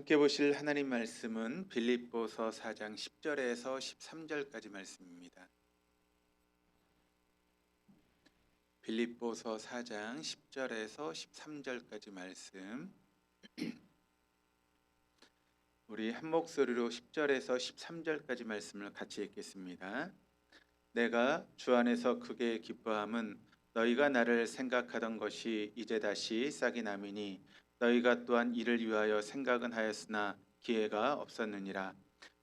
함께 보실 하나님 말씀은 빌립보서 4장 10절에서 13절까지 말씀입니다. 빌립보서 4장 10절에서 13절까지 말씀. 우리 한 목소리로 10절에서 13절까지 말씀을 같이 읽겠습니다. 내가 주 안에서 크게 기뻐함은 너희가 나를 생각하던 것이 이제 다시 싹이 나미니 너희가 또한 이를 위하여 생각은 하였으나 기회가 없었느니라.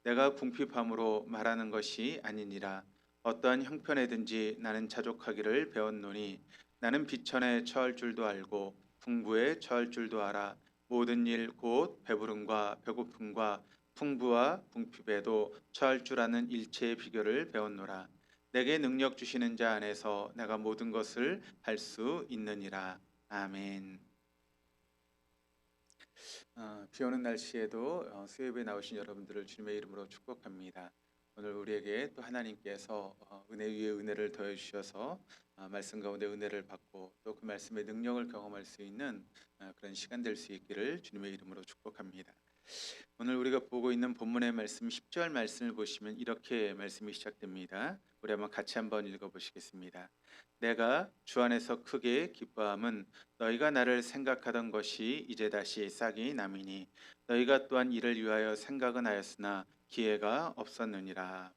내가 궁핍함으로 말하는 것이 아니니라. 어떠한 형편에든지 나는 자족하기를 배웠노니 나는 비천에 처할 줄도 알고 풍부에 처할 줄도 알아. 모든 일 곧 배부름과 배고픔과 풍부와 궁핍에도 처할 줄 아는 일체의 비결을 배웠노라. 내게 능력 주시는 자 안에서 내가 모든 것을 할 수 있느니라. 아멘. 비 오는 날씨에도 수요예배 나오신 여러분들을 주님의 이름으로 축복합니다. 오늘 우리에게 또 하나님께서 은혜 위에 은혜를 더해 주셔서 말씀 가운데 은혜를 받고 또 그 말씀의 능력을 경험할 수 있는 그런 시간 될 수 있기를 주님의 이름으로 축복합니다. 오늘 우리가 보고 있는 본문의 말씀 10절 말씀을 보시면 이렇게 말씀이 시작됩니다. 우리 한번 같이 한번 읽어보시겠습니다. 내가 주 안에서 크게 기뻐함은 너희가 나를 생각하던 것이 이제 다시 싹이 나미니 너희가 또한 이를 위하여 생각은 하였으나 기회가 없었느니라.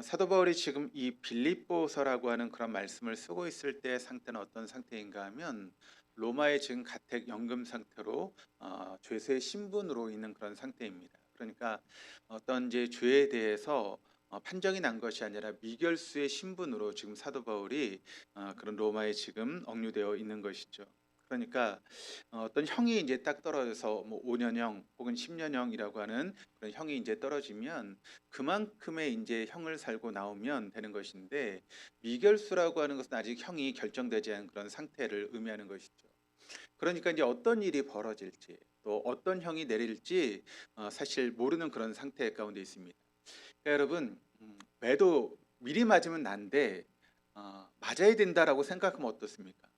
사도 바울이 지금 이 빌립보서라고 하는 그런 말씀을 쓰고 있을 때 상태는 어떤 상태인가 하면 로마의 지금 가택 연금 상태로 죄수의 신분으로 있는 그런 상태입니다. 그러니까 어떤 이제 죄에 대해서 판정이 난 것이 아니라 미결수의 신분으로 지금 사도 바울이 그런 로마에 지금 억류되어 있는 것이죠. 그러니까 어떤 형이 이제 딱 떨어져서 뭐 5년형 혹은 10년형이라고 하는 그런 형이 이제 떨어지면 그만큼의 이제 형을 살고 나오면 되는 것인데 미결수라고 하는 것은 아직 형이 결정되지 않은 그런 상태를 의미하는 것이죠. 그러니까 이제 어떤 일이 벌어질지 또 어떤 형이 내릴지 사실 모르는 그런 상태 가운데 있습니다. 그러니까 여러분 매도 미리 맞으면 난데 맞아야 된다라고 생각하면 어떻습니까?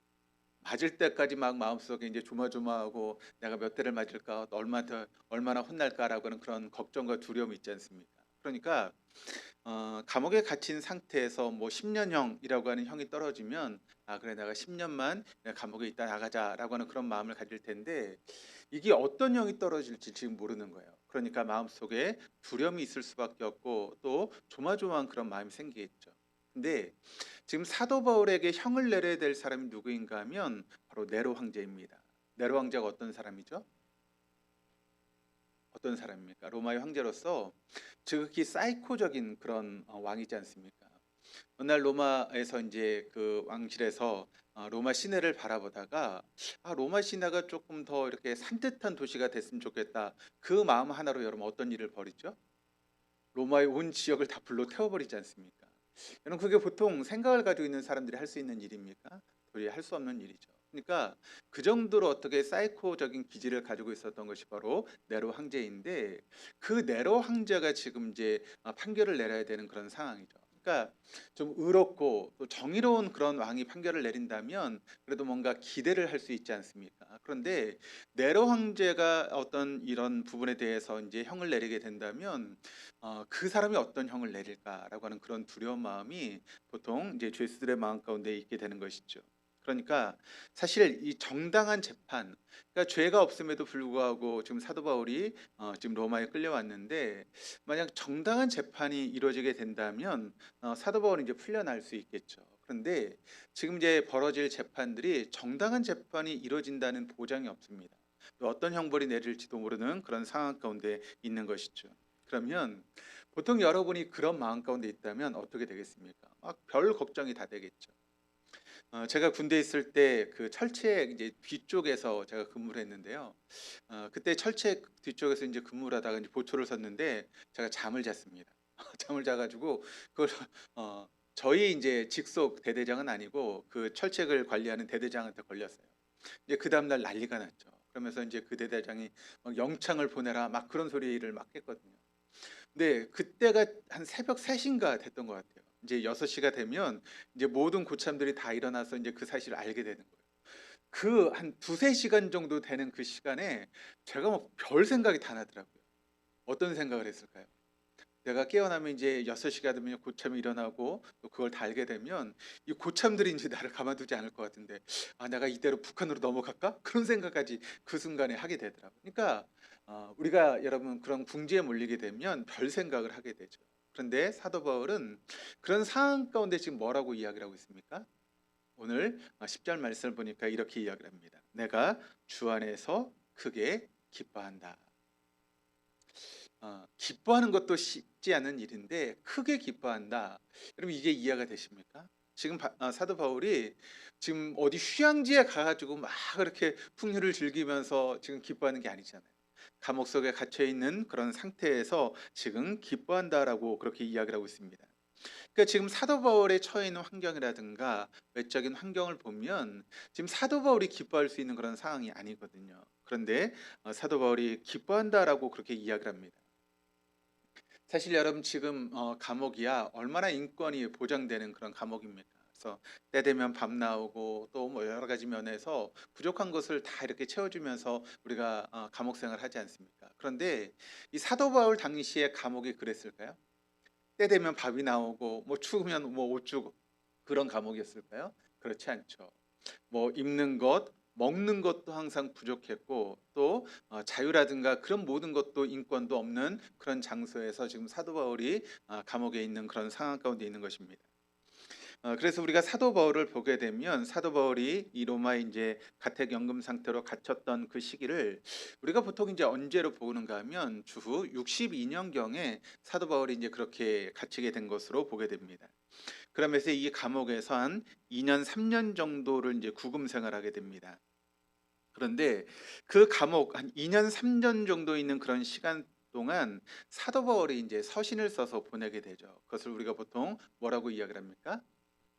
맞을 때까지 막 마음속에 이제 조마조마하고 내가 몇 대를 맞을까, 얼마나 혼날까라고 하는 그런 걱정과 두려움이 있지 않습니까? 그러니까 감옥에 갇힌 상태에서 뭐 10년형이라고 하는 형이 떨어지면 그래 내가 10년만 감옥에 있다 나가자라고 하는 그런 마음을 가질 텐데 이게 어떤 형이 떨어질지 지금 모르는 거예요. 그러니까 마음속에 두려움이 있을 수밖에 없고 또 조마조마한 그런 마음이 생기겠죠. 근데 지금 사도 바울에게 형을 내려야 될 사람이 누구인가 하면 바로 네로 황제입니다. 네로 황제가 어떤 사람이죠? 어떤 사람입니까? 로마의 황제로서 지극히 사이코적인 그런 왕이지 않습니까? 어느 날 로마에서 이제 그 왕실에서 로마 시내를 바라보다가 로마 시내가 조금 더 이렇게 산뜻한 도시가 됐으면 좋겠다. 그 마음 하나로 여러분 어떤 일을 벌이죠? 로마의 온 지역을 다 불로 태워버리지 않습니까? 여러분 그게 보통 생각을 가지고 있는 사람들이 할 수 있는 일입니까? 도저히 할 수 없는 일이죠. 그러니까 그 정도로 어떻게 사이코적인 기질을 가지고 있었던 것이 바로 네로 황제인데 그 네로 황제가 지금 이제 판결을 내려야 되는 그런 상황이죠. 그러니까 좀 의롭고 또 정의로운 그런 왕이 판결을 내린다면 그래도 뭔가 기대를 할 수 있지 않습니까? 그런데 네로 황제가 어떤 이런 부분에 대해서 이제 형을 내리게 된다면 그 사람이 어떤 형을 내릴까라고 하는 그런 두려운 마음이 보통 이제 죄수들의 마음 가운데 있게 되는 것이죠. 그러니까 사실 이 정당한 재판, 그러니까 죄가 없음에도 불구하고 지금 사도 바울이 지금 로마에 끌려왔는데 만약 정당한 재판이 이루어지게 된다면 사도 바울은 이제 풀려날 수 있겠죠. 그런데 지금 이제 벌어질 재판들이 정당한 재판이 이루어진다는 보장이 없습니다. 또 어떤 형벌이 내릴지도 모르는 그런 상황 가운데 있는 것이죠. 그러면 보통 여러분이 그런 마음 가운데 있다면 어떻게 되겠습니까? 막 별 걱정이 다 되겠죠. 제가 군대에 있을 때 그 철책 이제 뒤쪽에서 제가 근무를 했는데요. 그때 철책 뒤쪽에서 이제 근무를 하다가 이제 보초를 섰는데 제가 잠을 잤습니다. 잠을 자가지고 그걸 저희 이제 직속 대대장은 아니고 그 철책을 관리하는 대대장한테 걸렸어요. 이제 그 다음 날 난리가 났죠. 그러면서 이제 그 대대장이 막 영창을 보내라 막 그런 소리를 막 했거든요. 네. 그때가 한 새벽 3 시인가 됐던 것 같아요. 이제 6 시가 되면 이제 모든 고참들이 다 일어나서 인제 그 사실을 알게 되는 거예요. 그 한 두세 시간 정도 되는 그 시간에 제가 막 별 생각이 다 나더라고요. 어떤 생각을 했을까요? 내가 깨어나면 이제 6 시가 되면 고참이 일어나고 또 그걸 다 알게 되면 이 고참들이 인제 나를 가만두지 않을 것 같은데 '아 내가 이대로 북한으로 넘어갈까?' 그런 생각까지 그 순간에 하게 되더라고요. 그러니까 우리가 여러분 그런 궁지에 몰리게 되면 별 생각을 하게 되죠. 그런데 사도 바울은 그런 상황 가운데 지금 뭐라고 이야기를 하고 있습니까? 오늘 10절 말씀을 보니까 이렇게 이야기를 합니다. "내가 주 안에서 크게 기뻐한다." 기뻐하는 것도 쉽지 않은 일인데 크게 기뻐한다. 여러분 이게 이해가 되십니까? 지금 사도 바울이 지금 어디 휴양지에 가 가지고 막 그렇게 풍류를 즐기면서 지금 기뻐하는 게 아니잖아요. 감옥 속에 갇혀 있는 그런 상태에서 지금 기뻐한다라고 그렇게 이야기를 하고 있습니다. 그러니까 지금 사도 바울에 처해 있는 환경이라든가 외적인 환경을 보면 지금 사도 바울이 기뻐할 수 있는 그런 상황이 아니거든요. 그런데 사도 바울이 기뻐한다라고 그렇게 이야기를 합니다. 사실 여러분 지금 감옥이야 얼마나 인권이 보장되는 그런 감옥입니까? 그래서 때 되면 밥 나오고 또 뭐 여러 가지 면에서 부족한 것을 다 이렇게 채워주면서 우리가 감옥 생활을 하지 않습니까? 그런데 이 사도 바울 당시에 감옥이 그랬을까요? 때 되면 밥이 나오고 뭐 추우면 뭐 옷 주고 그런 감옥이었을까요? 그렇지 않죠. 뭐 입는 것, 먹는 것도 항상 부족했고 또 자유라든가 그런 모든 것도 인권도 없는 그런 장소에서 지금 사도 바울이 감옥에 있는 그런 상황 가운데 있는 것입니다. 그래서 우리가 사도 바울을 보게 되면 사도 바울이 이 로마에 인제 가택 연금 상태로 갇혔던 그 시기를 우리가 보통 인제 언제로 보는가 하면 주후 62 년경에 사도 바울이 인제 그렇게 갇히게 된 것으로 보게 됩니다. 그러면서 이 감옥에서 한 2년 3년 정도를 인제 구금 생활하게 됩니다. 그런데 그 감옥 한 2년 3년 정도 있는 그런 시간 동안 사도 바울이 인제 서신을 써서 보내게 되죠. 그것을 우리가 보통 뭐라고 이야기를 합니까?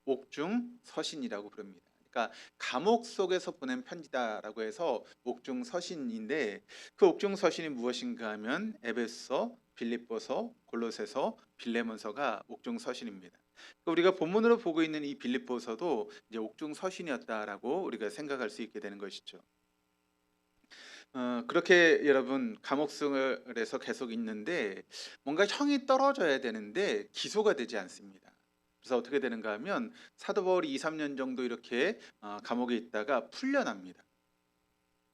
옥중 서신이라고 부릅니다. 그러니까 감옥 속에서 보낸 편지다라고 해서 옥중 서신인데 그 옥중 서신이 무엇인가 하면 에베소서, 빌립보서, 골로새서, 빌레몬서가 옥중 서신입니다. 그러니까 우리가 본문으로 보고 있는 이 빌립보서도 이제 옥중 서신이었다라고 우리가 생각할 수 있게 되는 것이죠. 그렇게 여러분 감옥 생활에서 계속 있는데 뭔가 형이 떨어져야 되는데 기소가 되지 않습니다. 그래서 어떻게 되는가 하면 사도 바울이 2-3년 정도 이렇게 감옥에 있다가 풀려납니다.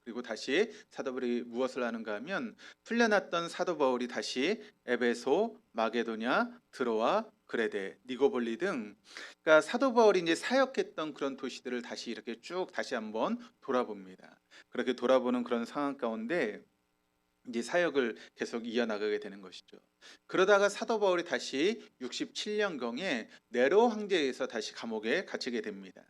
그리고 다시 사도 바울이 무엇을 하는가 하면 풀려났던 사도 바울이 다시 에베소, 마게도냐, 드로아, 그레데, 니고볼리 등 그러니까 사도 바울이 이제 사역했던 그런 도시들을 다시 이렇게 쭉 다시 한번 돌아봅니다. 그렇게 돌아보는 그런 상황 가운데 이제 사역을 계속 이어나가게 되는 것이죠. 그러다가 사도 바울이 다시 67 년경에 네로 황제에 의해서 다시 감옥에 갇히게 됩니다.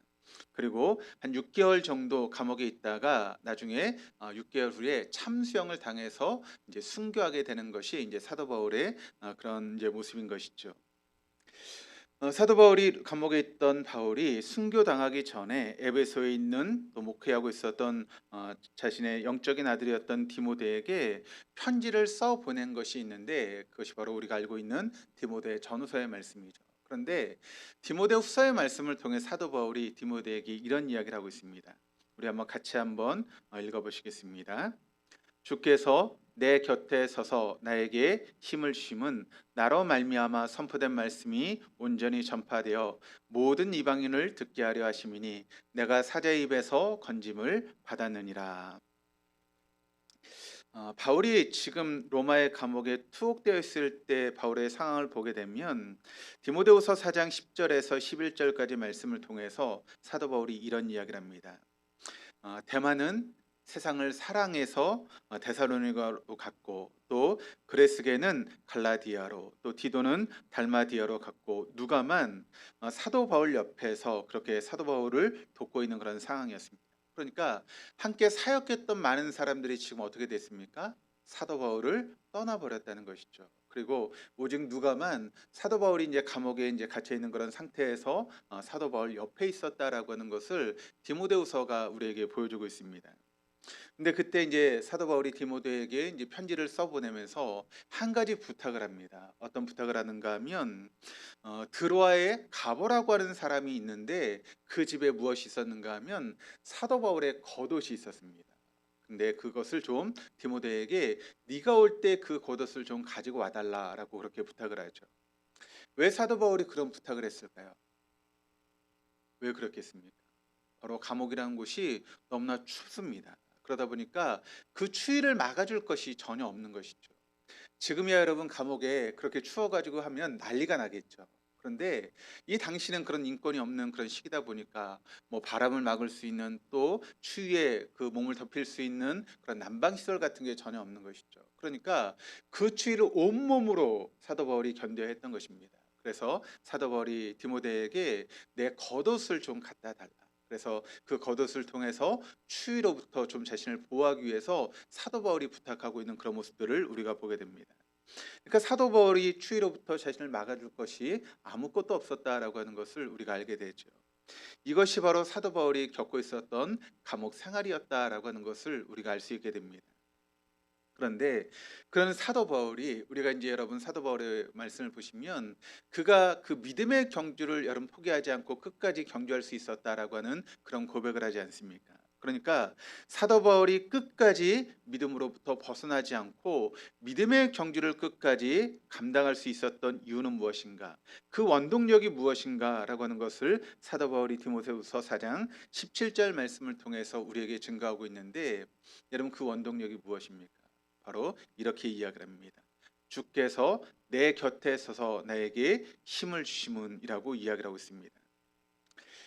그리고 한 6 개월 정도 감옥에 있다가 나중에 6 개월 후에 참수형을 당해서 이제 순교하게 되는 것이 이제 사도 바울의 그런 이제 모습인 것이죠. 사도 바울이 감옥에 있던 바울이 순교당하기 전에 에베소에 있는 또 목회하고 있었던 자신의 영적인 아들이었던 디모데에게 편지를 써 보낸 것이 있는데 그것이 바로 우리가 알고 있는 디모데 전후서의 말씀이죠. 그런데 디모데 후서의 말씀을 통해 사도 바울이 디모데에게 이런 이야기를 하고 있습니다. 우리 한번 같이 한번 읽어 보시겠습니다. 주께서 내 곁에 서서 나에게 힘을 주심은 나로 말미암아 선포된 말씀이 온전히 전파되어 모든 이방인을 듣게 하려 하심이니 내가 사자의 입에서 건짐을 받았느니라. 바울이 지금 로마의 감옥에 투옥되어 있을 때 바울의 상황을 보게 되면 디모데후서 4장 10절에서 11절까지 말씀을 통해서 사도 바울이 이런 이야기를 합니다. 대만은 세상을 사랑해서 데살로니가로 갔고 또 그레스게는 갈라디아로 또 디도는 달마디아로 갔고 누가만 사도 바울 옆에서 그렇게 사도 바울을 돕고 있는 그런 상황이었습니다. 그러니까 함께 사역했던 많은 사람들이 지금 어떻게 됐습니까? 사도 바울을 떠나버렸다는 것이죠. 그리고 오직 누가만 사도 바울이 이제 감옥에 이제 갇혀 있는 그런 상태에서 사도 바울 옆에 있었다라고 하는 것을 디모데후서가 우리에게 보여주고 있습니다. 근데 그때 이제 사도 바울이 디모데에게 이제 편지를 써 보내면서 한 가지 부탁을 합니다. 어떤 부탁을 하는가 하면 드로아에 가보라고 하는 사람이 있는데 그 집에 무엇이 있었는가 하면 사도 바울의 겉옷이 있었습니다. 근데 그것을 좀 디모데에게 네가 올 때 그 겉옷을 좀 가지고 와 달라라고 그렇게 부탁을 하죠. 왜 사도 바울이 그런 부탁을 했을까요? 왜 그렇겠습니까? 바로 감옥이라는 곳이 너무나 춥습니다. 그러다 보니까 그 추위를 막아줄 것이 전혀 없는 것이죠. 지금이야 여러분 감옥에 그렇게 추워 가지고 하면 난리가 나겠죠. 그런데 이 당시는 그런 인권이 없는 그런 시기다 보니까 뭐 바람을 막을 수 있는 또 추위에 그 몸을 덮일 수 있는 그런 난방 시설 같은 게 전혀 없는 것이죠. 그러니까 그 추위를 온몸으로 사도 바울이 견뎌야 했던 것입니다. 그래서 사도 바울이 디모데에게 내 겉옷을 좀 갖다 달라. 그래서 그 겉옷을 통해서 추위로부터 좀 자신을 보호하기 위해서 사도 바울이 부탁하고 있는 그런 모습들을 우리가 보게 됩니다. 그러니까 사도 바울이 추위로부터 자신을 막아줄 것이 아무것도 없었다라고 하는 것을 우리가 알게 되죠. 이것이 바로 사도 바울이 겪고 있었던 감옥 생활이었다라고 하는 것을 우리가 알 수 있게 됩니다. 그런데 그런 사도 바울이 우리가 이제 여러분 사도 바울의 말씀을 보시면 그가 그 믿음의 경주를 여러분 포기하지 않고 끝까지 경주할 수 있었다라고 하는 그런 고백을 하지 않습니까? 그러니까 사도 바울이 끝까지 믿음으로부터 벗어나지 않고 믿음의 경주를 끝까지 감당할 수 있었던 이유는 무엇인가? 그 원동력이 무엇인가라고 하는 것을 사도 바울이 디모데후서 4장 17절 말씀을 통해서 우리에게 증거하고 있는데 여러분 그 원동력이 무엇입니까? 바로 이렇게 이야기를 합니다. 주께서 내 곁에 서서 나에게 힘을 주심은이라고 이야기를 하고 있습니다.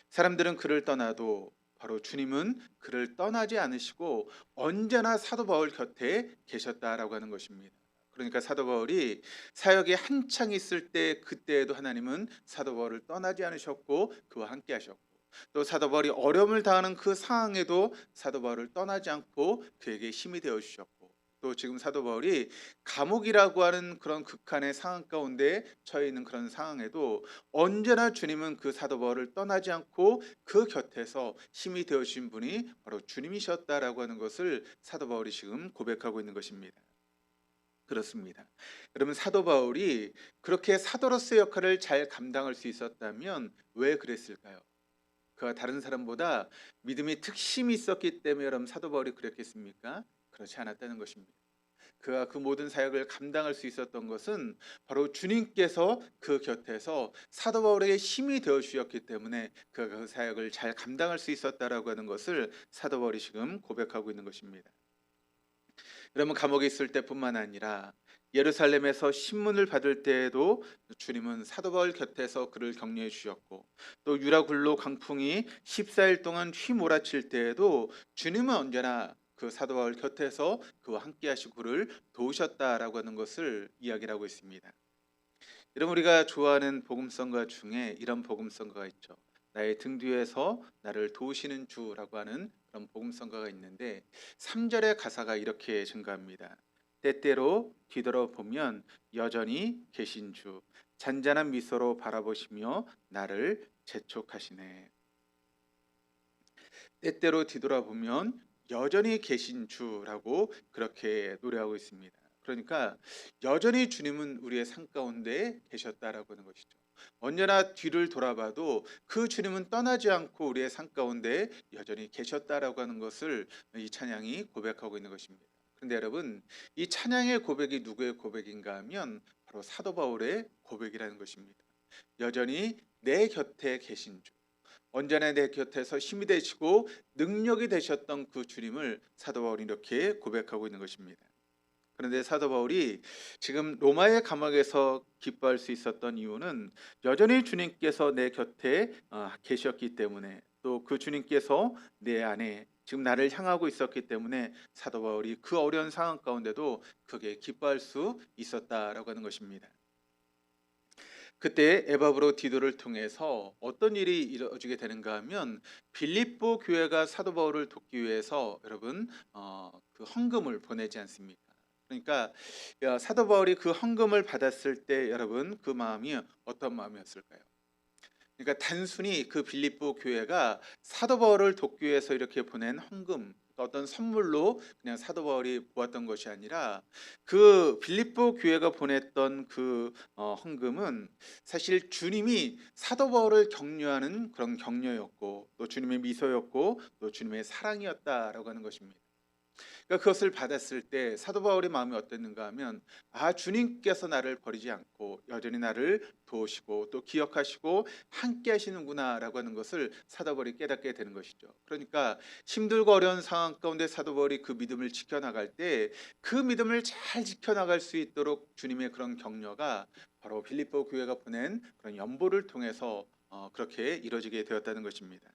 사람들은 그를 떠나도 바로 주님은 그를 떠나지 않으시고 언제나 사도 바울 곁에 계셨다라고 하는 것입니다. 그러니까 사도 바울이 사역에 한창 있을 때 그때에도 하나님은 사도 바울을 떠나지 않으셨고 그와 함께 하셨고 또 사도 바울이 어려움을 당하는 그 상황에도 사도 바울을 떠나지 않고 그에게 힘이 되어 주셨고 또 지금 사도 바울이 감옥이라고 하는 그런 극한의 상황 가운데 처해 있는 그런 상황에도 언제나 주님은 그 사도 바울을 떠나지 않고 그 곁에서 힘이 되어 주신 분이 바로 주님이셨다라고 하는 것을 사도 바울이 지금 고백하고 있는 것입니다. 그렇습니다. 여러분 사도 바울이 그렇게 사도로서의 역할을 잘 감당할 수 있었다면 왜 그랬을까요? 그가 다른 사람보다 믿음이 특심이 있었기 때문에 여러분 사도 바울이 그랬겠습니까? 그렇지 않았다는 것입니다. 그가 그 모든 사역을 감당할 수 있었던 것은 바로 주님께서 그 곁에서 사도 바울에게 힘이 되어 주셨기 때문에 그가 그 사역을 잘 감당할 수 있었다라고 하는 것을 사도 바울이 지금 고백하고 있는 것입니다. 여러분 감옥에 있을 때뿐만 아니라 예루살렘에서 신문을 받을 때에도 주님은 사도 바울 곁에서 그를 격려해 주셨고 또 유라굴로 강풍이 14일 동안 휘몰아칠 때에도 주님은 언제나 그 사도 바울 곁에서 그와 함께 하시고 그를 도우셨다라고 하는 것을 이야기를 하고 있습니다. 여러분 우리가 좋아하는 복음성가 중에 이런 복음성가가 있죠. 나의 등 뒤에서 나를 도우시는 주라고 하는 그런 복음성가가 있는데 3절의 가사가 이렇게 증가합니다. 때때로 뒤돌아보면 여전히 계신 주 잔잔한 미소로 바라보시며 나를 재촉하시네. 때때로 뒤돌아보면 여전히 계신 주라고 그렇게 노래하고 있습니다. 그러니까 여전히 주님은 우리의 삶 가운데 계셨다라고 하는 것이죠. 언제나 뒤를 돌아봐도 그 주님은 떠나지 않고 우리의 삶 가운데 여전히 계셨다라고 하는 것을 이 찬양이 고백하고 있는 것입니다. 그런데 여러분 이 찬양의 고백이 누구의 고백인가 하면 바로 사도 바울의 고백이라는 것입니다. 여전히 내 곁에 계신 주 언제나 내 곁에서 힘이 되시고 능력이 되셨던 그 주님을 사도 바울이 이렇게 고백하고 있는 것입니다. 그런데 사도 바울이 지금 로마의 감옥에서 기뻐할 수 있었던 이유는 여전히 주님께서 내 곁에 계셨기 때문에 또 그 주님께서 내 안에 지금 나를 향하고 있었기 때문에 사도 바울이 그 어려운 상황 가운데도 크게 기뻐할 수 있었다라고 하는 것입니다. 그때 에바브로 디도를 통해서 어떤 일이 이루어지게 되는가 하면 빌립보 교회가 사도 바울을 돕기 위해서 여러분 그 헌금을 보내지 않습니까? 그러니까 사도 바울이 그 헌금을 받았을 때 여러분 그 마음이 어떤 마음이었을까요? 그러니까 단순히 그 빌립보 교회가 사도 바울을 돕기 위해서 이렇게 보낸 헌금 그러니까 어떤 선물로 그냥 사도 바울이 보았던 것이 아니라 그 빌립보 교회가 보냈던 그 헌금은 사실 주님이 사도 바울을 격려하는 그런 격려였고 또 주님의 미소였고 또 주님의 사랑이었다라고 하는 것입니다. 그러니까 그것을 받았을 때 사도 바울의 마음이 어땠는가 하면 주님께서 나를 버리지 않고 여전히 나를 도우시고 또 기억하시고 함께 하시는구나라고 하는 것을 사도 바울이 깨닫게 되는 것이죠. 그러니까 힘들고 어려운 상황 가운데 사도 바울이 그 믿음을 지켜나갈 때 그 믿음을 잘 지켜나갈 수 있도록 주님의 그런 격려가 바로 빌립보 교회가 보낸 그런 연보를 통해서 그렇게 이루어지게 되었다는 것입니다.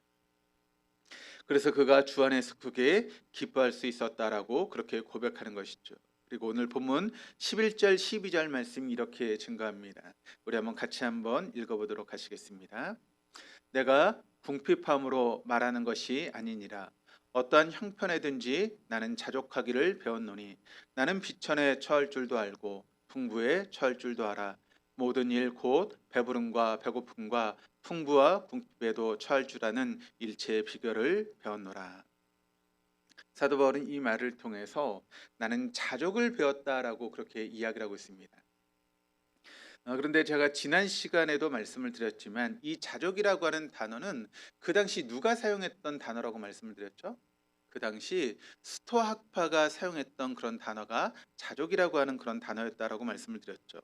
그래서 그가 주 안에서 크게 기뻐할 수 있었다라고 그렇게 고백하는 것이죠. 그리고 오늘 본문 11절 12절 말씀이 이렇게 증가합니다. 우리 같이 한번 읽어보도록 하시겠습니다. 내가 궁핍함으로 말하는 것이 아니니라. 어떠한 형편에든지 나는 자족하기를 배웠노니 나는 비천에 처할 줄도 알고 풍부에 처할 줄도 알아. 모든 일 곧 배부름과 배고픔과 풍부와 궁핍에도 처할 줄 아는 일체의 비결을 배웠노라. 사도 바울은 이 말을 통해서 나는 자족을 배웠다라고 그렇게 이야기를 하고 있습니다. 그런데 제가 지난 시간에도 말씀을 드렸지만 이 자족이라고 하는 단어는 그 당시 누가 사용했던 단어라고 말씀을 드렸죠? 그 당시 스토아 학파가 사용했던 그런 단어가 자족이라고 하는 그런 단어였다라고 말씀을 드렸죠.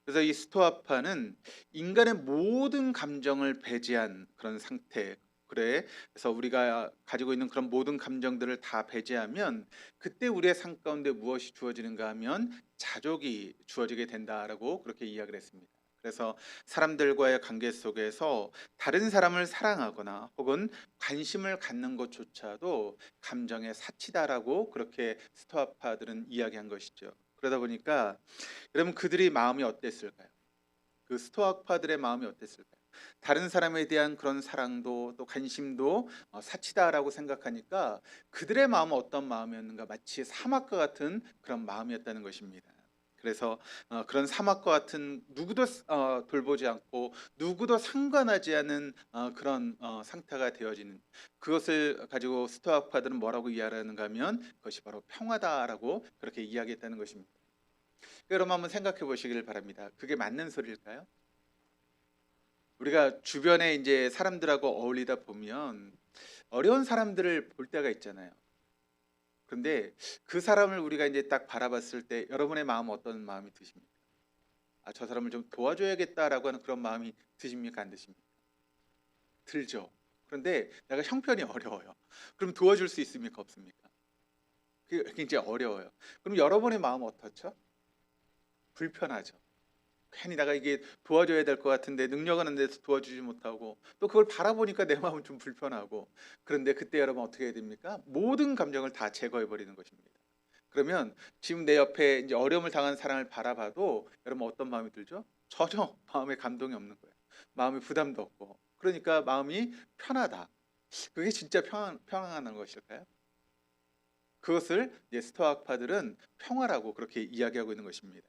그래서 이 스토아파는 인간의 모든 감정을 배제한 그런 상태. 그래서 우리가 가지고 있는 그런 모든 감정들을 다 배제하면 그때 우리의 삶 가운데 무엇이 주어지는가 하면 자족이 주어지게 된다라고 그렇게 이야기를 했습니다. 그래서 사람들과의 관계 속에서 다른 사람을 사랑하거나 혹은 관심을 갖는 것조차도 감정의 사치다라고 그렇게 스토아파들은 이야기한 것이죠. 그러다 보니까 여러분 그들이 마음이 어땠을까요? 그 스토아파들의 마음이 어땠을까요? 다른 사람에 대한 그런 사랑도 또 관심도 사치다라고 생각하니까 그들의 마음은 어떤 마음이었는가? 마치 사막과 같은 그런 마음이었다는 것입니다. 그래서 그런 사막과 같은 누구도 돌보지 않고 누구도 상관하지 않은 그런 상태가 되어지는 그것을 가지고 스토아파들은 뭐라고 이야기하는가 하면 그것이 바로 평화다라고 그렇게 이야기했다는 것입니다. 여러분 한번 생각해 보시길 바랍니다. 그게 맞는 소리일까요? 우리가 주변에 이제 사람들하고 어울리다 보면 어려운 사람들을 볼 때가 있잖아요. 그런데 그 사람을 우리가 이제 딱 바라봤을 때 여러분의 마음은 어떤 마음이 드십니까? 저 사람을 좀 도와줘야겠다라고 하는 그런 마음이 드십니까? 안 드십니까? 들죠. 그런데 내가 형편이 어려워요. 그럼 도와줄 수 있습니까? 없습니까? 그게 굉장히 어려워요. 그럼 여러분의 마음은 어떻죠? 불편하죠. 괜히 내가 이게 도와줘야 될 것 같은데 능력은 있는데 도와주지 못하고 또 그걸 바라보니까 내 마음은 좀 불편하고 그런데 그때 여러분 어떻게 해야 됩니까? 모든 감정을 다 제거해 버리는 것입니다. 그러면 지금 내 옆에 이제 어려움을 당한 사람을 바라봐도 여러분 어떤 마음이 들죠? 전혀 마음에 감동이 없는 거예요. 마음에 부담도 없고 그러니까 마음이 편하다. 그게 진짜 평안한 것일까요? 그것을 이제 스토아파들은 평화라고 그렇게 이야기하고 있는 것입니다.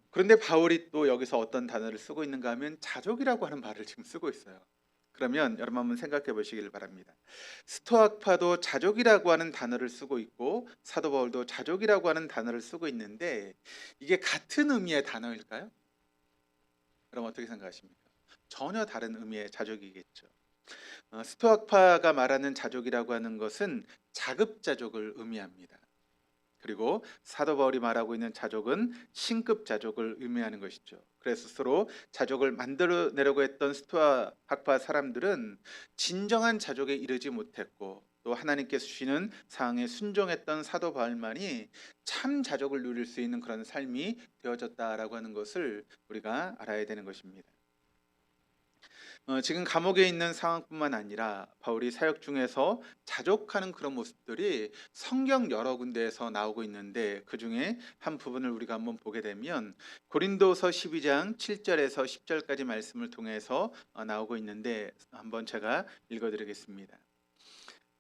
그런데 바울이 또 여기서 어떤 단어를 쓰고 있는가 하면 자족이라고 하는 말을 지금 쓰고 있어요. 그러면 여러분 한번 생각해 보시길 바랍니다. 스토아파도 자족이라고 하는 단어를 쓰고 있고 사도 바울도 자족이라고 하는 단어를 쓰고 있는데 이게 같은 의미의 단어일까요? 그럼 어떻게 생각하십니까? 전혀 다른 의미의 자족이겠죠. 스토아파가 말하는 자족이라고 하는 것은 자급자족을 의미합니다. 그리고 사도 바울이 말하고 있는 자족은 신급 자족을 의미하는 것이죠. 그래서 스스로 자족을 만들어내려고 했던 스토아 학파 사람들은 진정한 자족에 이르지 못했고 또 하나님께서 주시는 상황에 순종했던 사도 바울만이 참 자족을 누릴 수 있는 그런 삶이 되어졌다라고 하는 것을 우리가 알아야 되는 것입니다. 지금 감옥에 있는 상황뿐만 아니라 바울이 사역 중에서 자족하는 그런 모습들이 성경 여러 군데에서 나오고 있는데 그중에 한 부분을 우리가 한번 보게 되면 고린도서 12장 7절에서 10절까지 말씀을 통해서 나오고 있는데 한번 제가 읽어드리겠습니다.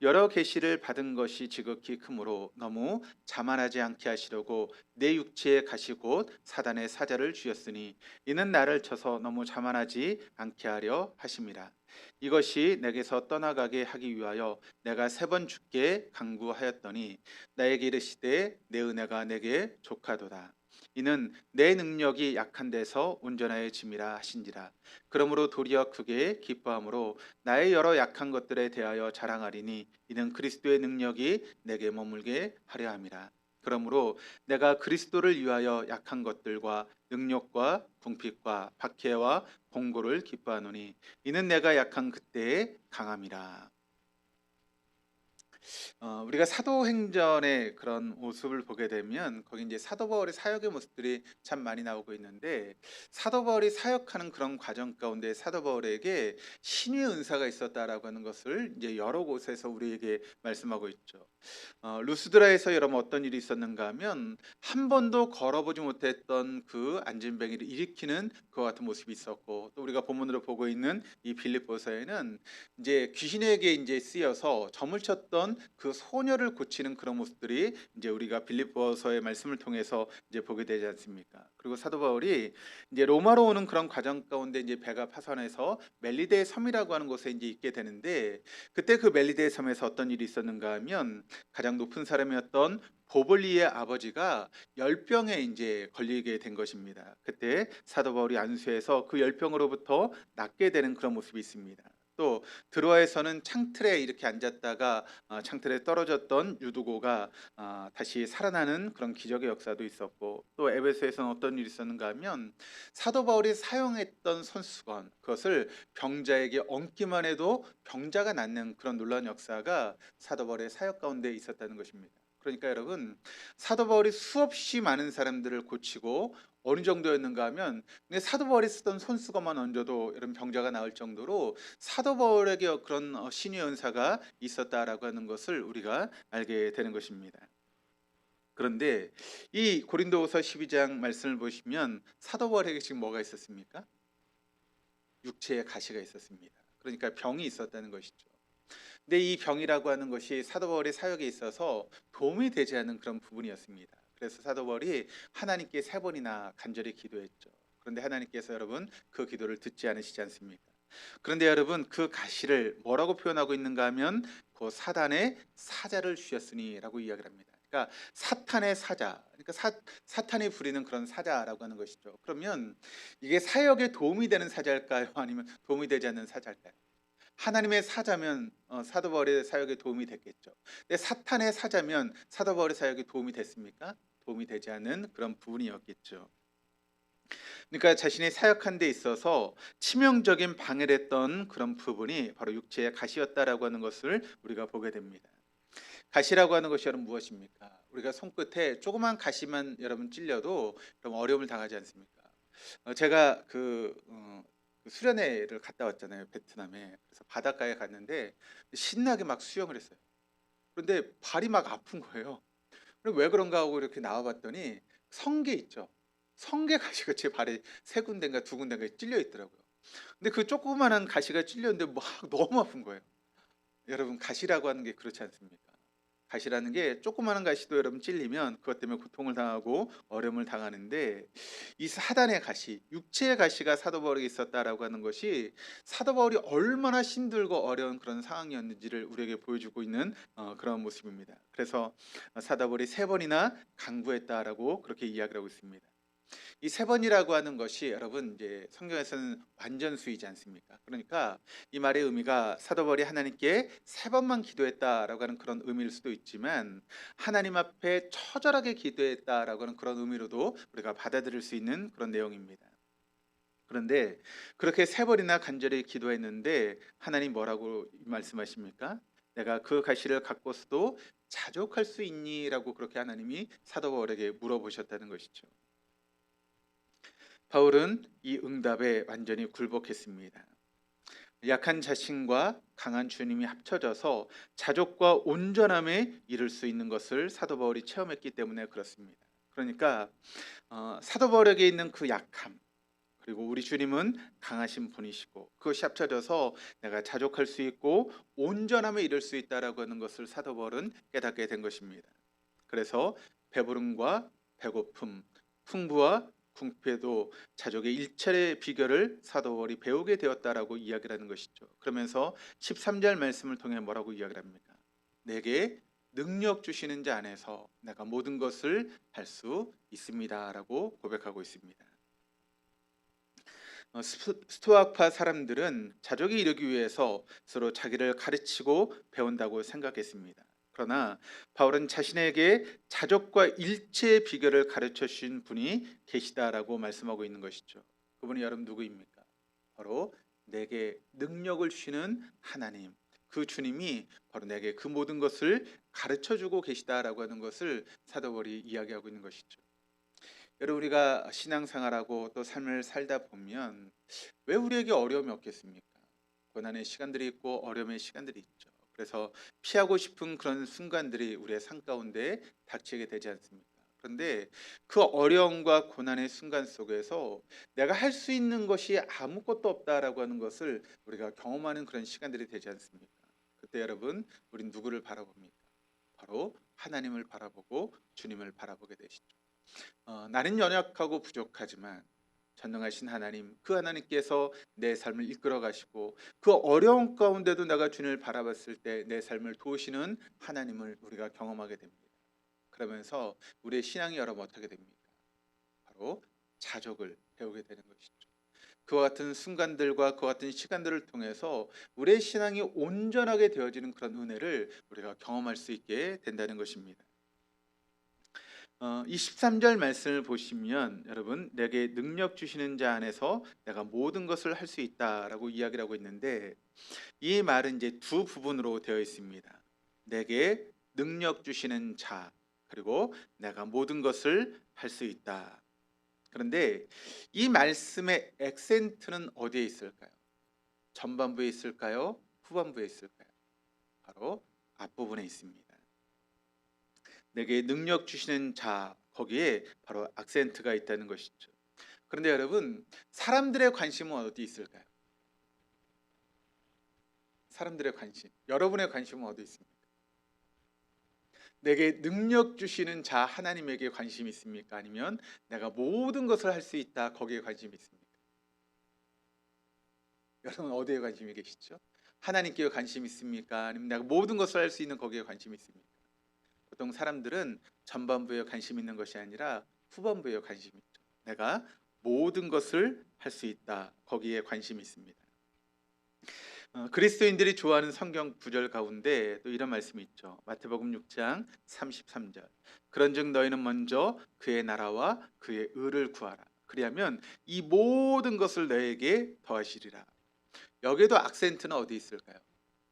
여러 계시를 받은 것이 지극히 크므로 너무 자만하지 않게 하시려고 내 육체에 가시 곧 사단의 사자를 주셨으니 이는 나를 쳐서 너무 자만하지 않게 하려 하심이라. 이것이 내게서 떠나가게 하기 위하여 내가 3번 주께 간구하였더니 나에게 이르시되 내 은혜가 내게 족하도다. 이는 내 능력이 약한 데서 온전하여 짐이라 하신지라. 그러므로 도리어 크게 기뻐함으로 나의 여러 약한 것들에 대하여 자랑하리니 이는 그리스도의 능력이 내게 머물게 하려 함이라. 그러므로 내가 그리스도를 위하여 약한 것들과 능력과 궁핍과 박해와 공고를 기뻐하노니 이는 내가 약한 그때의 강함이라. 우리가 사도행전의 그런 모습을 보게 되면 거기 이제 사도 바울의 사역의 모습들이 참 많이 나오고 있는데, 사도 바울이 사역하는 그런 과정 가운데 사도 바울에게 신의 은사가 있었다라고 하는 것을 이제 여러 곳에서 우리에게 말씀하고 있죠. 루스드라에서 여러분 어떤 일이 있었는가 하면 한 번도 걸어보지 못했던 그 안진뱅이를 일으키는 그와 같은 모습이 있었고, 또 우리가 본문으로 보고 있는 이 빌립보서에는 이제 귀신에게 이제 쓰여서 점을 쳤던 그 소녀를 고치는 그런 모습들이 이제 우리가 빌립보서의 말씀을 통해서 이제 보게 되지 않습니까? 그리고 사도 바울이 이제 로마로 오는 그런 과정 가운데 이제 배가 파선해서 멜리데 섬이라고 하는 곳에 이제 있게 되는데, 그때 그 멜리데 섬에서 어떤 일이 있었는가 하면 가장 높은 사람이었던 보블리의 아버지가 열병에 이제 걸리게 된 것입니다. 그때 사도 바울이 안수해서 그 열병으로부터 낫게 되는 그런 모습이 있습니다. 또 드로아에서는 창틀에 이렇게 앉았다가 창틀에 떨어졌던 유두고가 다시 살아나는 그런 기적의 역사도 있었고, 또 에베소에서는 어떤 일이 있었는가 하면 사도 바울이 사용했던 손수건, 그것을 병자에게 얹기만 해도 병자가 낫는 그런 놀라운 역사가 사도 바울의 사역 가운데 있었다는 것입니다. 그러니까 여러분, 사도 바울이 수없이 많은 사람들을 고치고 어느 정도였는가 하면 근데 사도 바울이 쓰던 손수건만 얹어도 이런 병자가 나을 정도로 사도 바울에게 그런 신의 은사가 있었다라고 하는 것을 우리가 알게 되는 것입니다. 그런데 이 고린도후서 12장 말씀을 보시면 사도 바울에게 지금 뭐가 있었습니까? 육체의 가시가 있었습니다. 그러니까 병이 있었다는 것이죠. 근데 이 병이라고 하는 것이 사도 바울의 사역에 있어서 도움이 되지 않는 그런 부분이었습니다. 그래서 사도 바울이 하나님께 3번이나 간절히 기도했죠. 그런데 하나님께서 여러분 그 기도를 듣지 않으시지 않습니까? 그런데 여러분 그 가시를 뭐라고 표현하고 있는가 하면 그 사단의 사자를 주셨으니라고 이야기를 합니다. 그러니까 사탄의 사자, 그러니까 사탄이 부리는 그런 사자라고 하는 것이죠. 그러면 이게 사역에 도움이 되는 사자일까요? 아니면 도움이 되지 않는 사자일까요? 하나님의 사자면 사도 바울의 사역에 도움이 됐겠죠. 근데 사탄의 사자면 사도 바울의 사역에 도움이 됐습니까? 도움이 되지 않은 그런 부분이었겠죠. 그러니까 자신이 사역한 데 있어서 치명적인 방해를 했던 그런 부분이 바로 육체의 가시였다라고 하는 것을 우리가 보게 됩니다. 가시라고 하는 것이 여러분 무엇입니까? 우리가 손끝에 조그만 가시만 여러분 찔려도 여러분 어려움을 당하지 않습니까? 제가 그 수련회를 갔다 왔잖아요, 베트남에. 그래서 바닷가에 갔는데 신나게 막 수영을 했어요. 그런데 발이 막 아픈 거예요. 그럼 왜 그런가 하고 이렇게 나와 봤더니 성게 있죠. 성게 가시가 제 발에 3군데인가 2군데인가 찔려 있더라고요. 근데 그 조그마한 가시가 찔렸는데 막 너무 아픈 거예요. 여러분 가시라고 하는 게 그렇지 않습니까? 가시라는 게 조그마한 가시도 여러분 찔리면 그것 때문에 고통을 당하고 어려움을 당하는데, 이 사단의 가시, 육체의 가시가 사도 바울에게 있었다라고 하는 것이 사도 바울이 얼마나 힘들고 어려운 그런 상황이었는지를 우리에게 보여주고 있는 그런 모습입니다. 그래서 사도 바울이 3번이나 간구했다라고 그렇게 이야기를 하고 있습니다. 이 3번이라고 하는 것이 여러분 이제 성경에서는 완전수이지 않습니까? 그러니까 이 말의 의미가 사도 바울이 하나님께 3번만 기도했다라고 하는 그런 의미일 수도 있지만, 하나님 앞에 처절하게 기도했다라고 하는 그런 의미로도 우리가 받아들일 수 있는 그런 내용입니다. 그런데 그렇게 3번이나 간절히 기도했는데 하나님 뭐라고 말씀하십니까? 내가 그 가시를 갖고서도 자족할 수 있니? 라고 그렇게 하나님이 사도 바울에게 물어보셨다는 것이죠. 바울은 이 응답에 완전히 굴복했습니다. 약한 자신과 강한 주님이 합쳐져서 자족과 온전함에 이를 수 있는 것을 사도 바울이 체험했기 때문에 그렇습니다. 그러니까 사도 바울에게 있는 그 약함, 그리고 우리 주님은 강하신 분이시고 그것이 합쳐져서 내가 자족할 수 있고 온전함에 이를 수 있다라고 하는 것을 사도 바울은 깨닫게 된 것입니다. 그래서 배부름과 배고픔, 풍부와 궁핍에도 자족의 일찰의 비결을 사도 바울이 배우게 되었다라고 이야기를 하는 것이죠. 그러면서 13절 말씀을 통해 뭐라고 이야기를 합니까? 내게 능력 주시는 자 안에서 내가 모든 것을 할 수 있습니다라고 고백하고 있습니다. 스토아파 사람들은 자족에 이르기 위해서 서로 자기를 가르치고 배운다고 생각했습니다. 그러나 바울은 자신에게 자족과 일체의 비결을 가르쳐 주신 분이 계시다라고 말씀하고 있는 것이죠. 그분이 여러분 누구입니까? 바로 내게 능력을 주시는 하나님, 그 주님이 바로 내게 그 모든 것을 가르쳐 주고 계시다라고 하는 것을 사도 바울이 이야기하고 있는 것이죠. 여러분, 우리가 신앙생활하고 또 삶을 살다 보면 왜 우리에게 어려움이 없겠습니까? 고난의 시간들이 있고 어려움의 시간들이 있죠. 그래서 피하고 싶은 그런 순간들이 우리의 삶 가운데 닥치게 되지 않습니까? 그런데 그 어려움과 고난의 순간 속에서 내가 할 수 있는 것이 아무것도 없다라고 하는 것을 우리가 경험하는 그런 시간들이 되지 않습니까? 그때 여러분, 우린 누구를 바라봅니까? 바로 하나님을 바라보고 주님을 바라보게 되시죠. 나는 연약하고 부족하지만 전능하신 하나님, 그 하나님께서 내 삶을 이끌어 가시고 그 어려운 가운데도 내가 주님을 바라봤을 때 내 삶을 도우시는 하나님을 우리가 경험하게 됩니다. 그러면서 우리의 신앙이 여러분 어떻게 됩니까? 바로 자족을 배우게 되는 것이죠. 그와 같은 순간들과 그와 같은 시간들을 통해서 우리의 신앙이 온전하게 되어지는 그런 은혜를 우리가 경험할 수 있게 된다는 것입니다. 이 13절 말씀을 보시면 여러분, 내게 능력 주시는 자 안에서 내가 모든 것을 할 수 있다라고 이야기를 하고 있는데, 이 말은 이제 두 부분으로 되어 있습니다. 내게 능력 주시는 자, 그리고 내가 모든 것을 할 수 있다. 그런데 이 말씀의 액센트는 어디에 있을까요? 전반부에 있을까요? 후반부에 있을까요? 바로 앞부분에 있습니다. 내게 능력 주시는 자, 거기에 바로 악센트가 있다는 것이죠. 그런데 여러분, 사람들의 관심은 어디 있을까요? 사람들의 관심, 여러분의 관심은 어디 있습니까? 내게 능력 주시는 자 하나님에게 관심이 있습니까? 아니면 내가 모든 것을 할 수 있다, 거기에 관심이 있습니까? 여러분 어디에 관심이 계시죠? 하나님께 관심이 있습니까? 아니면 내가 모든 것을 할 수 있는 거기에 관심이 있습니까? 보통 사람들은 전반부에 관심 있는 것이 아니라 후반부에 관심이 있죠. 내가 모든 것을 할 수 있다, 거기에 관심이 있습니다. 그리스도인들이 좋아하는 성경 구절 가운데 또 이런 말씀이 있죠. 마태복음 6장 33절. 그런즉 너희는 먼저 그의 나라와 그의 의를 구하라. 그리하면 이 모든 것을 너에게 더하시리라. 여기에도 악센트는 어디 있을까요?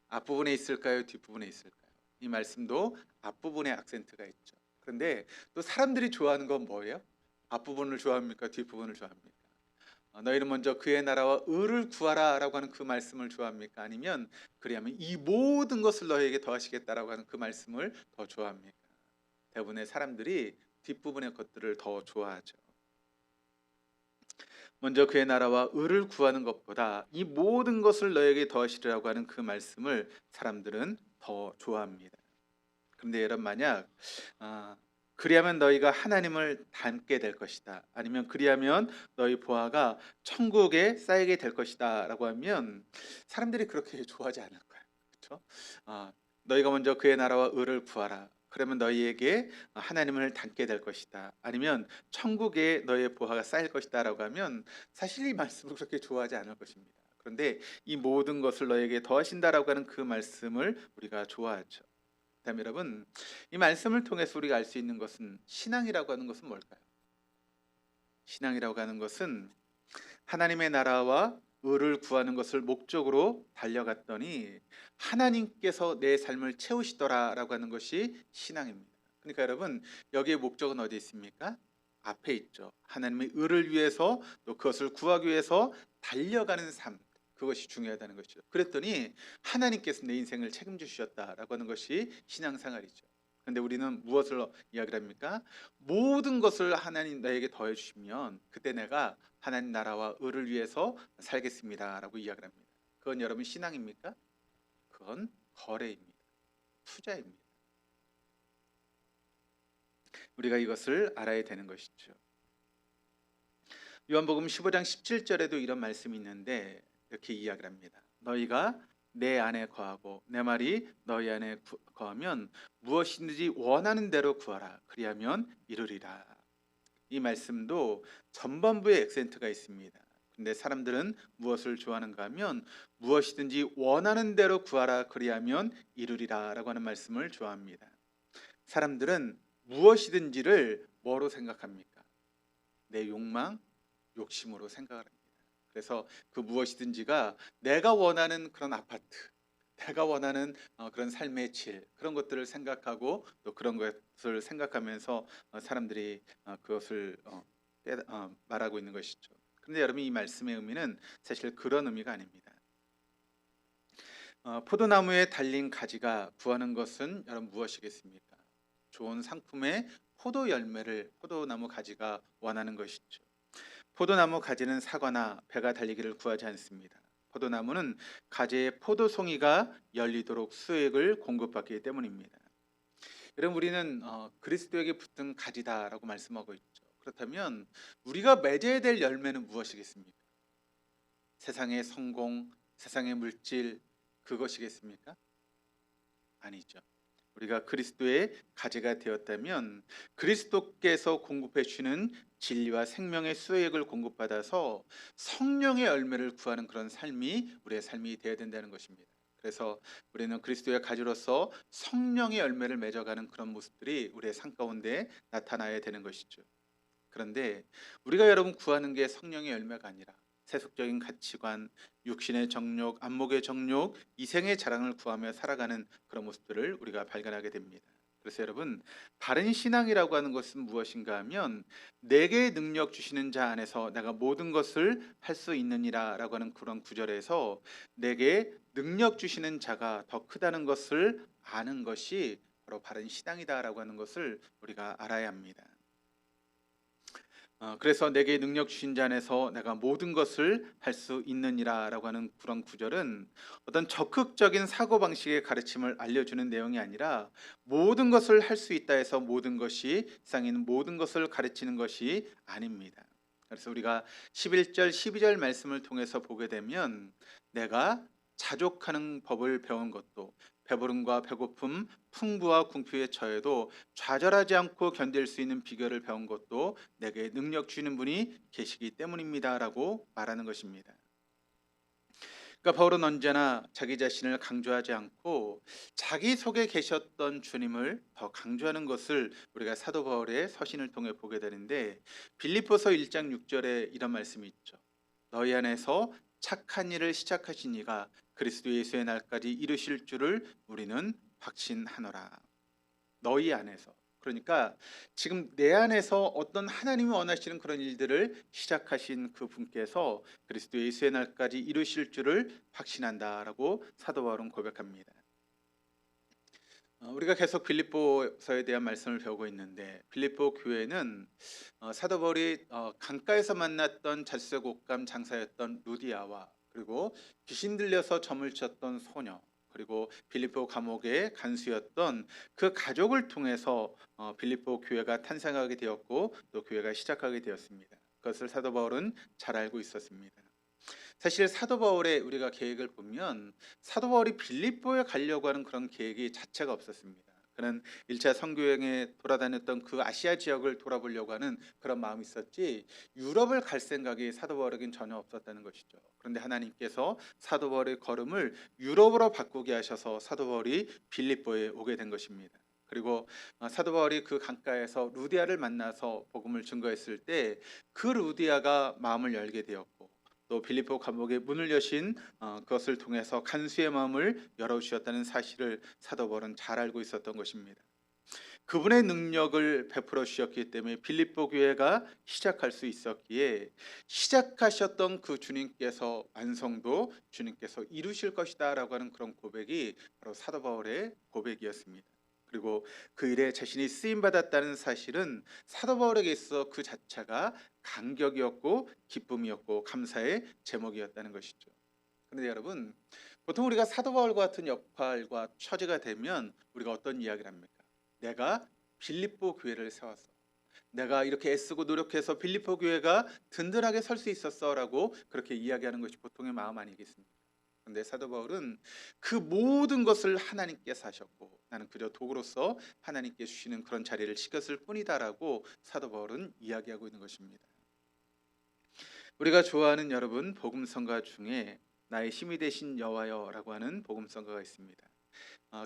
앞부분에 있을까요? 뒷부분에 있을까요? 이 말씀도 앞부분에 악센트가 있죠. 그런데 또 사람들이 좋아하는 건 뭐예요? 앞부분을 좋아합니까? 뒷부분을 좋아합니까? 너희는 먼저 그의 나라와 의를 구하라라고 하는 그 말씀을 좋아합니까? 아니면 그리하면 이 모든 것을 너희에게 더하시겠다라고 하는 그 말씀을 더 좋아합니까? 대부분의 사람들이 뒷부분의 것들을 더 좋아하죠. 먼저 그의 나라와 의를 구하는 것보다 이 모든 것을 너에게 더하시리라고 하는 그 말씀을 사람들은 더 좋아합니다. 그런데 여러분, 만약 그리하면 너희가 하나님을 닮게 될 것이다, 아니면 그리하면 너희 보화가 천국에 쌓이게 될 것이다 라고 하면 사람들이 그렇게 좋아하지 않을 거예요. 그렇죠? 너희가 먼저 그의 나라와 의를 구하라, 그러면 너희에게 하나님을 닮게 될 것이다, 아니면 천국에 너희의 보화가 쌓일 것이다 라고 하면 사실 이 말씀을 그렇게 좋아하지 않을 것입니다. 그런데 이 모든 것을 너희에게 더하신다라고 하는 그 말씀을 우리가 좋아하죠. 그다음에 여러분, 이 말씀을 통해서 우리가 알 수 있는 것은, 신앙이라고 하는 것은 뭘까요? 신앙이라고 하는 것은 하나님의 나라와 의를 구하는 것을 목적으로 달려갔더니 하나님께서 내 삶을 채우시더라라고 하는 것이 신앙입니다. 그러니까 여러분, 여기에 목적은 어디 있습니까? 앞에 있죠. 하나님의 의를 위해서, 또 그것을 구하기 위해서 달려가는 삶, 그것이 중요하다는 것이죠. 그랬더니 하나님께서 내 인생을 책임져 주셨다라고 하는 것이 신앙생활이죠. 그런데 우리는 무엇을 이야기를 합니까? 모든 것을 하나님 나에게 더해 주시면 그때 내가 하나님 나라와 의를 위해서 살겠습니다라고 이야기를 합니다. 그건 여러분 신앙입니까? 그건 거래입니다. 투자입니다. 우리가 이것을 알아야 되는 것이죠. 요한복음 15장 17절에도 이런 말씀이 있는데 이렇게 이야기를 합니다. 너희가 내 안에 거하고 내 말이 너희 안에 거하면 무엇이든지 원하는 대로 구하라. 그리하면 이루리라. 이 말씀도 전반부에 액센트가 있습니다. 근데 사람들은 무엇을 좋아하는가 하면 무엇이든지 원하는 대로 구하라. 그리하면 이루리라라고 하는 말씀을 좋아합니다. 사람들은 무엇이든지를 뭐로 생각합니까? 내 욕망, 욕심으로 생각을 합니다. 그래서 그 무엇이든지가 내가 원하는 그런 아파트, 내가 원하는 그런 삶의 질, 그런 것들을 생각하고 또 그런 것을 생각하면서 사람들이 그것을 말하고 있는 것이죠. 그런데 여러분, 이 말씀의 의미는 사실 그런 의미가 아닙니다. 포도나무에 달린 가지가 구하는 것은 여러분 무엇이겠습니까? 좋은 상품의 포도 열매를 포도나무 가지가 원하는 것이죠. 포도나무 가지는 사과나 배가 달리기를 구하지 않습니다. 포도나무는 가지의 포도송이가 열리도록 수액을 공급받기 때문입니다. 여러분, 우리는 그리스도에게 붙은 가지다라고 말씀하고 있죠. 그렇다면 우리가 맺어야 될 열매는 무엇이겠습니까? 세상의 성공, 세상의 물질, 그것이겠습니까? 아니죠. 우리가 그리스도의 가지가 되었다면 그리스도께서 공급해 주시는 진리와 생명의 수액을 공급받아서 성령의 열매를 구하는 그런 삶이 우리의 삶이 되어야 된다는 것입니다. 그래서 우리는 그리스도의 가지로서 성령의 열매를 맺어가는 그런 모습들이 우리의 삶 가운데 나타나야 되는 것이죠. 그런데 우리가 여러분 구하는 게 성령의 열매가 아니라 세속적인 가치관, 육신의 정욕, 안목의 정욕, 이생의 자랑을 구하며 살아가는 그런 모습들을 우리가 발견하게 됩니다. 그래서 여러분, 바른 신앙이라고 하는 것은 무엇인가 하면 내게 능력 주시는 자 안에서 내가 모든 것을 할 수 있느니라 라고 하는 그런 구절에서 내게 능력 주시는 자가 더 크다는 것을 아는 것이 바로 바른 신앙이다 라고 하는 것을 우리가 알아야 합니다. 그래서 내게 능력 주신 자 안에서 내가 모든 것을 할 수 있느니라 라고 하는 그런 구절은 어떤 적극적인 사고방식의 가르침을 알려주는 내용이 아니라 모든 것을 할 수 있다 해서 모든 것이 세상에 있는 모든 것을 가르치는 것이 아닙니다. 그래서 우리가 11절 12절 말씀을 통해서 보게 되면 내가 자족하는 법을 배운 것도 배부름과 배고픔, 풍부와 궁핍에 처해도 좌절하지 않고 견딜 수 있는 비결을 배운 것도 내게 능력 주시는 분이 계시기 때문입니다라고 말하는 것입니다. 그러니까 바울은 언제나 자기 자신을 강조하지 않고 자기 속에 계셨던 주님을 더 강조하는 것을 우리가 사도 바울의 서신을 통해 보게 되는데 빌립보서 1장 6절에 이런 말씀이 있죠. 너희 안에서 착한 일을 시작하신 이가 그리스도 예수의 날까지 이루실 줄을 우리는 확신하노라. 너희 안에서, 그러니까 지금 내 안에서 어떤 하나님이 원하시는 그런 일들을 시작하신 그 분께서 그리스도 예수의 날까지 이루실 줄을 확신한다라고 사도 바울은 고백합니다. 우리가 계속 빌립보서에 대한 말씀을 배우고 있는데 빌립보 교회는 사도 바울이 강가에서 만났던 잣새 곶감 장사였던 루디아와 그리고 귀신 들려서 점을 쳤던 소녀, 그리고 빌립보 감옥의 간수였던 그 가족을 통해서 빌립보 교회가 탄생하게 되었고 또 교회가 시작하게 되었습니다. 그것을 사도 바울은 잘 알고 있었습니다. 사실 사도 바울의 우리가 계획을 보면 사도 바울이 빌립보에 가려고 하는 그런 계획이 자체가 없었습니다. 그는 1차 선교여행에 돌아다녔던 그 아시아 지역을 돌아보려고 하는 그런 마음이 있었지 유럽을 갈 생각이 사도 바울에겐 전혀 없었다는 것이죠. 그런데 하나님께서 사도 바울의 걸음을 유럽으로 바꾸게 하셔서 사도 바울이 빌립보에 오게 된 것입니다. 그리고 사도 바울이 그 강가에서 루디아를 만나서 복음을 증거했을 때 그 루디아가 마음을 열게 되었고 또 빌립보 감옥의 문을 여신 그것을 통해서 간수의 마음을 열어주셨다는 사실을 사도 바울은 잘 알고 있었던 것입니다. 그분의 능력을 베풀어 주셨기 때문에 빌립보 교회가 시작할 수 있었기에 시작하셨던 그 주님께서 완성도 주님께서 이루실 것이다 라고 하는 그런 고백이 바로 사도 바울의 고백이었습니다. 그리고 그 일에 자신이 쓰임받았다는 사실은 사도 바울에게 있어 그 자체가 감격이었고 기쁨이었고 감사의 제목이었다는 것이죠. 그런데 여러분, 보통 우리가 사도 바울과 같은 역할과 처지가 되면 우리가 어떤 이야기를 합니까? 내가 빌립보 교회를 세웠어. 내가 이렇게 애쓰고 노력해서 빌립보 교회가 든든하게 설 수 있었어라고 그렇게 이야기하는 것이 보통의 마음 아니겠습니까? 근데 사도 바울은 그 모든 것을 하나님께서 하셨고 나는 그저 도구로서 하나님께 주시는 그런 자리를 지켰을 뿐이다라고 사도 바울은 이야기하고 있는 것입니다. 우리가 좋아하는 여러분 복음성가 중에 나의 힘이 되신 여호와여라고 하는 복음성가가 있습니다.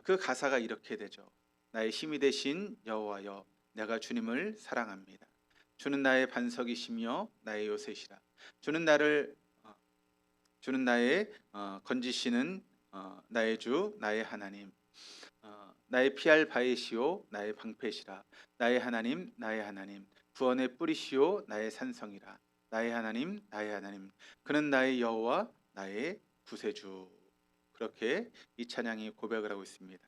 그 가사가 이렇게 되죠. 나의 힘이 되신 여호와여, 내가 주님을 사랑합니다. 주는 나의 반석이시며 나의 요새시라. 주는 나를 주는 나의 건지시는 나의 주, 나의 하나님. 나의 피할 바위시오, 나의 방패시라. 나의 하나님, 나의 하나님. 구원의 뿌리시오, 나의 산성이라. 나의 하나님, 나의 하나님. 그는 나의 여호와, 나의 구세주. 그렇게 이 찬양이 고백을 하고 있습니다.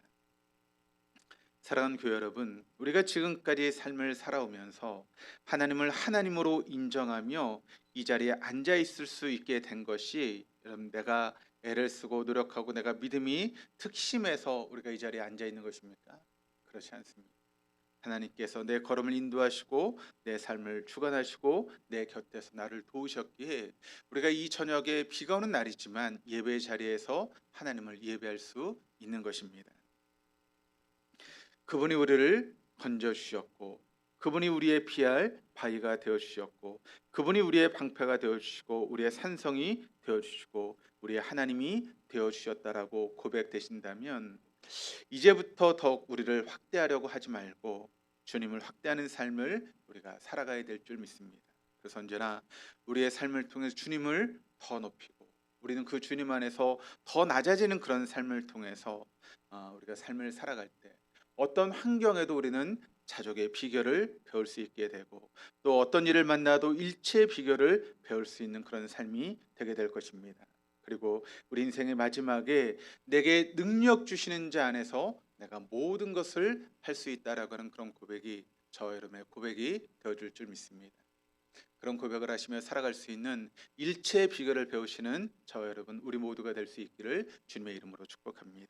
사랑하는 교회 여러분, 우리가 지금까지 삶을 살아오면서 하나님을 하나님으로 인정하며 이 자리에 앉아 있을 수 있게 된 것이 여러분 내가 애를 쓰고 노력하고 내가 믿음이 특심해서 우리가 이 자리에 앉아 있는 것입니까? 그렇지 않습니다. 하나님께서 내 걸음을 인도하시고 내 삶을 주관하시고 내 곁에서 나를 도우셨기에 우리가 이 저녁에 비가 오는 날이지만 예배 자리에서 하나님을 예배할 수 있는 것입니다. 그분이 우리를 건져주셨고 그분이 우리의 피할 바위가 되어주셨고 그분이 우리의 방패가 되어주시고 우리의 산성이 되어주시고 우리의 하나님이 되어주셨다라고 고백되신다면 이제부터 더욱 우리를 확대하려고 하지 말고 주님을 확대하는 삶을 우리가 살아가야 될 줄 믿습니다. 그래서 언제나 우리의 삶을 통해서 주님을 더 높이고 우리는 그 주님 안에서 더 낮아지는 그런 삶을 통해서 우리가 삶을 살아갈 때 어떤 환경에도 우리는 자족의 비결을 배울 수 있게 되고 또 어떤 일을 만나도 일체의 비결을 배울 수 있는 그런 삶이 되게 될 것입니다. 그리고 우리 인생의 마지막에 내게 능력 주시는 자 안에서 내가 모든 것을 할 수 있다라고 하는 그런 고백이 저와 여러분의 고백이 되어줄 줄 믿습니다. 그런 고백을 하시며 살아갈 수 있는 일체의 비결을 배우시는 저와 여러분 우리 모두가 될 수 있기를 주님의 이름으로 축복합니다.